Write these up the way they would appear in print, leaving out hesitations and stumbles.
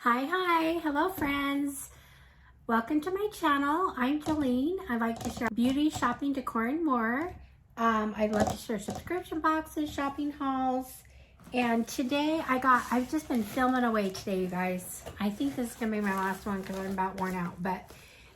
Hi, hello friends. Welcome to my channel. I'm Jolene. I like to share beauty, shopping, decor, and more. I love to share subscription boxes, shopping hauls. And today I've just been filming away today, you guys. I think this is gonna be my last one because I'm about worn out, but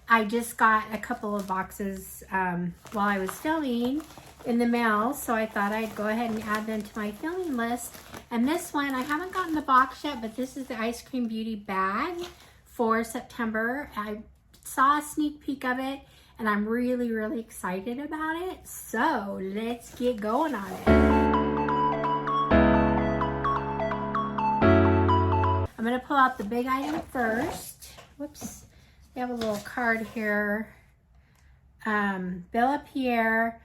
I just got a couple of boxes while I was filming in the mail, so I thought I'd go ahead and add them to my filming list. And this one, I haven't gotten the box yet, but this is the EyeScream Beauty Bag for September. I saw a sneak peek of it, and I'm really excited about it. So let's get going on it. I'm gonna pull out the big item first. Whoops, we have a little card here. Bella Pierre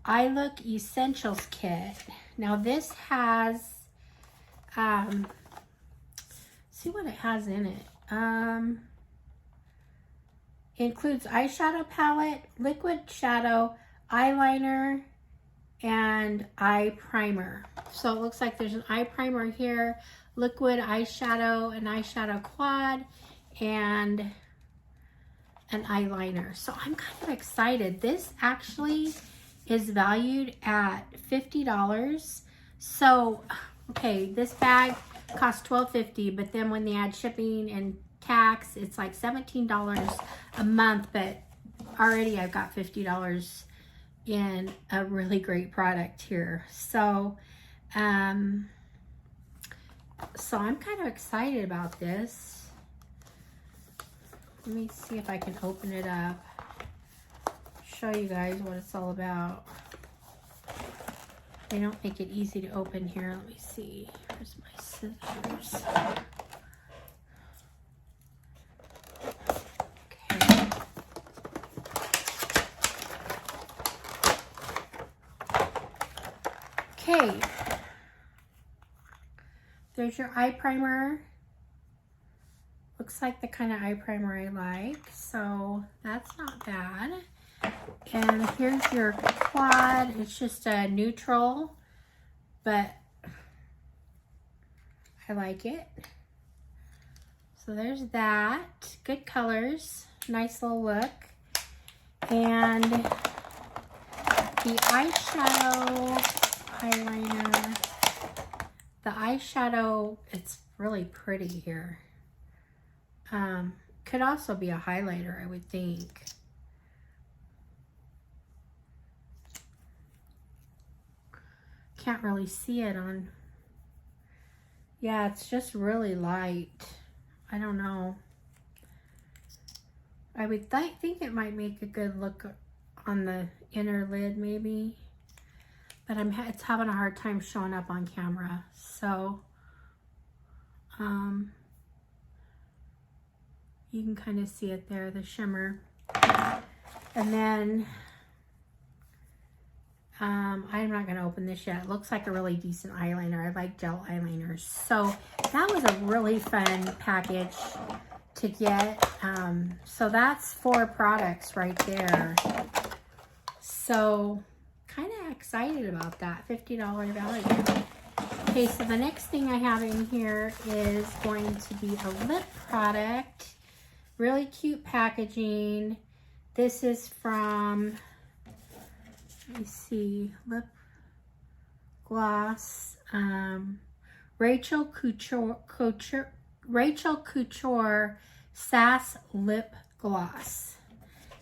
Eye Look Essentials Kit. Now this has, see what it has in it. Includes eyeshadow palette, liquid shadow, eyeliner, and eye primer. So it looks like there's an eye primer here, liquid eyeshadow, an eyeshadow quad, and an eyeliner. So I'm kind of excited. This actually is valued at $50. So, okay, this bag costs $12.50, but then when they add shipping and tax, it's like $17 a month, but already I've got $50 in a really great product here. So, I'm kind of excited about this. Let me see if I can open it up. Show you guys what it's all about. They don't make it easy to open here. Let me see. Where's my scissors? Okay. There's your eye primer. Looks like the kind of eye primer I like, so that's not bad. And here's your quad. It's just a neutral, but I like it. So there's that. Good colors. Nice little look. And the eyeshadow eyeliner. The eyeshadow, it's really pretty here. Could also be a highlighter, I would think. Can't really see it on. Yeah, it's just really light. I don't know. I would think it might make a good look on the inner lid maybe, but it's having a hard time showing up on camera. So you can kind of see it there, the shimmer. And then I'm not going to open this yet. It looks like a really decent eyeliner. I like gel eyeliners. So that was a really fun package to get. So that's 4 products right there. So kind of excited about that $50 value. Okay, so the next thing I have in here is going to be a lip product. Really cute packaging. This is from, let me see, lip gloss, Rachel Couture Sass Lip Gloss,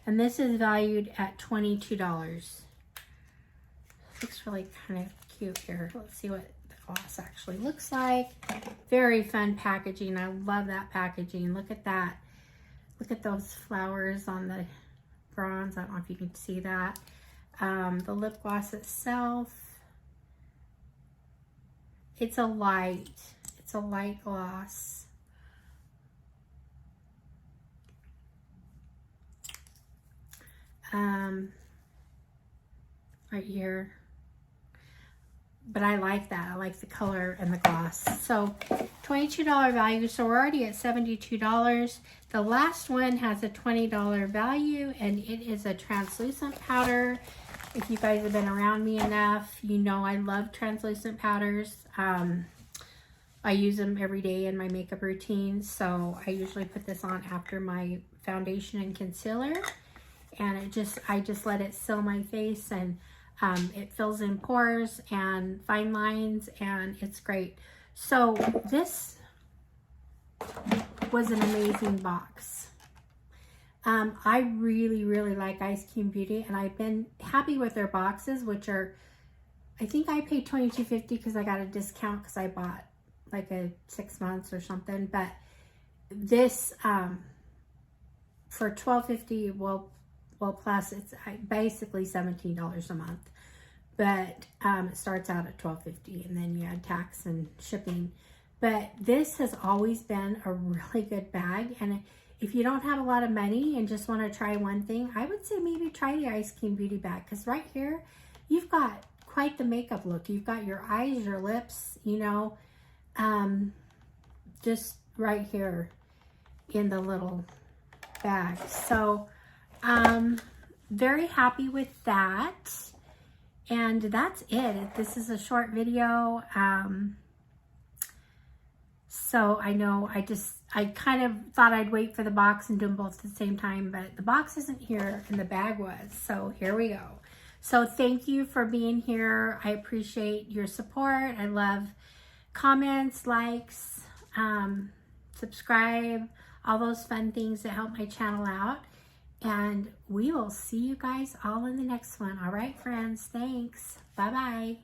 and this is valued at $22. Looks really kind of cute here. Let's see what the gloss actually looks like. Very fun packaging. I love that packaging. Look at that. Look at those flowers on the bronze. I don't know if you can see that. The lip gloss itself, it's a light gloss. Right here. But I like that. I like the color and the gloss. So $22 value. So we're already at $72. The last one has a $20 value, and it is a translucent powder. If you guys have been around me enough, you know I love translucent powders. I use them every day in my makeup routine, so I usually put this on after my foundation and concealer, and I just let it seal my face, and it fills in pores and fine lines, and it's great. So this was an amazing box. I really like EyeScream Beauty, and I've been happy with their boxes, which are, I think I paid $22.50 because I got a discount because I bought like a 6 months or something. But this for $12.50, well plus it's basically $17 a month, but it starts out at $12.50, and then you add tax and shipping. But this has always been a really good bag, and if you don't have a lot of money and just want to try one thing, I would say maybe try the EyeScream Beauty Bag, because right here you've got quite the makeup look. You've got your eyes, your lips, you know, just right here in the little bag. So very happy with that, and that's it. This is a short video. So I know I kind of thought I'd wait for the box and do them both at the same time, but the box isn't here and the bag was. So here we go. So thank you for being here. I appreciate your support. I love comments, likes, subscribe, all those fun things that help my channel out. And we will see you guys all in the next one. All right, friends. Thanks. Bye-bye.